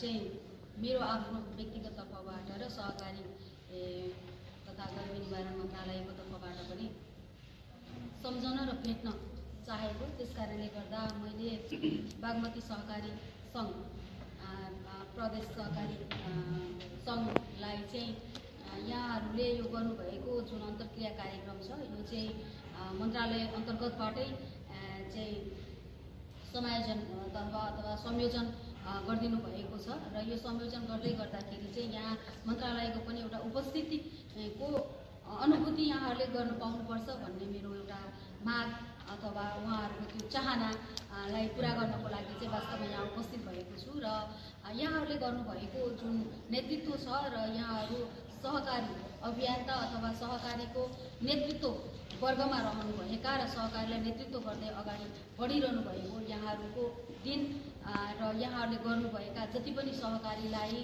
चाहिँ मेरो आफ्नो व्यक्तिगत तर्फबाट र सहकारी तथा गरिबी निवारण मन्त्रालयको तर्फबाट पनि सम्झन र भेट्न चाहेको। त्यसकारणले गर्दा मैले बागमती सहकारी सङ्घ प्रदेश सहकारी सङ्घलाई चाहिँ यहाँहरूले यो गर्नुभएको जुन अन्तर्क्रिया कार्यक्रम छ यो चाहिँ मन्त्रालय अन्तर्गतबाटै चाहिँ समायोजन अथवा संयोजन गरिदिनु भएको छ र यो संयोजन गर्दै गर्दाखेरि चाहिँ यहाँ मन्त्रालयको पनि एउटा उपस्थितिको अनुभूति यहाँहरूले गर्नु पाउनुपर्छ भन्ने मेरो एउटा माग अथवा उहाँहरूको त्यो चाहनालाई पुरा गर्नको लागि चाहिँ वास्तवमा यहाँ उपस्थित भएको छु र यहाँहरूले गर्नुभएको जुन नेतृत्व छ र यहाँहरू सहकारी अभियन्ता अथवा सहकारीको नेतृत्व वर्गमा रहनुभएका र सहकारीलाई नेतृत्व गर्दै अगाडि बढिरहनु भएको यहाँहरूको दिन र यहाँहरूले गर्नुभएका जति पनि सहकारीलाई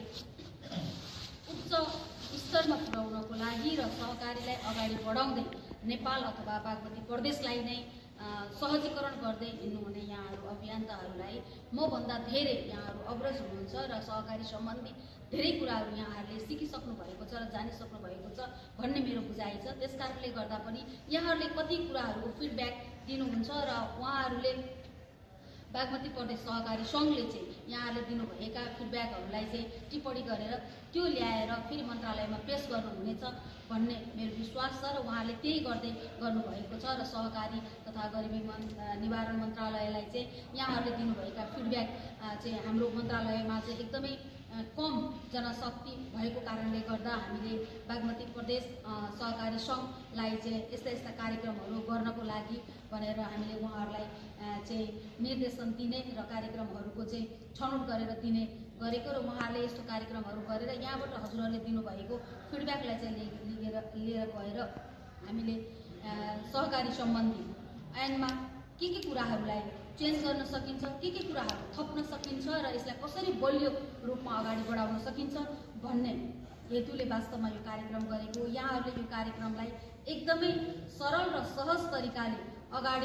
उच्च स्तरमा पुर्याउनको लागि र सहकारीलाई अगाडि बढाउँदै नेपाल अथवा बागमती प्रदेशलाई नै सहजीकरण गर्दै हिँड्नुहुने यहाँहरू अभियन्ताहरूलाई मभन्दा धेरै यहाँहरू अग्रज हुनुहुन्छ र सहकारी सम्बन्धी धेरै कुराहरू यहाँहरूले सिकिसक्नु भएको छ र जानिसक्नु भएको छ भन्ने मेरो बुझाइ छ। त्यसकारणले गर्दा पनि यहाँहरूले कति कुराहरूको फिडब्याक दिनुहुन्छ र उहाँहरूले बागमती प्रदेश सहकारी सङ्घले चाहिँ यहाँहरूले दिनुभएका फिडब्याकहरूलाई चाहिँ टिप्पणी गरेर त्यो ल्याएर फेरि मन्त्रालयमा पेश गर्नुहुनेछ भन्ने मेरो विश्वास छ र उहाँले त्यही गर्दै गर्नुभएको छ र सहकारी तथा गरिबी निवारण मन्त्रालयलाई चाहिँ यहाँहरूले दिनुभएका फिडब्याक चाहिँ हाम्रो मन्त्रालयमा चाहिँ एकदमै कम जनशक्ति भएको कारणले गर्दा हामीले बागमती प्रदेश सहकारी सङ्घलाई चाहिँ यस्ता यस्ता कार्यक्रमहरू गर्नको लागि भनेर हामीले उहाँहरूलाई चाहिँ निर्देशन दिने र कार्यक्रमहरूको चाहिँ छनौट गरेर दिने गरेको र उहाँहरूले यस्तो कार्यक्रमहरू गरेर यहाँबाट हजुरहरूले दिनुभएको फिडब्याकलाई चाहिँ लिएर गएर हामीले सहकारी सम्बन्धी ऐनमा के कुराहरूलाई चेन्ज गर्न सकिन्छ, के कुराहरू थप्न सकिन्छ र यसलाई कसरी बलियो रूपमा अगाडि बढाउन सकिन्छ भन्ने हेतुले वास्तवमा यो कार्यक्रम गरेको। यहाँहरूले यो कार्यक्रमलाई एकदमै सरल र सहज तरिकाले अगाडि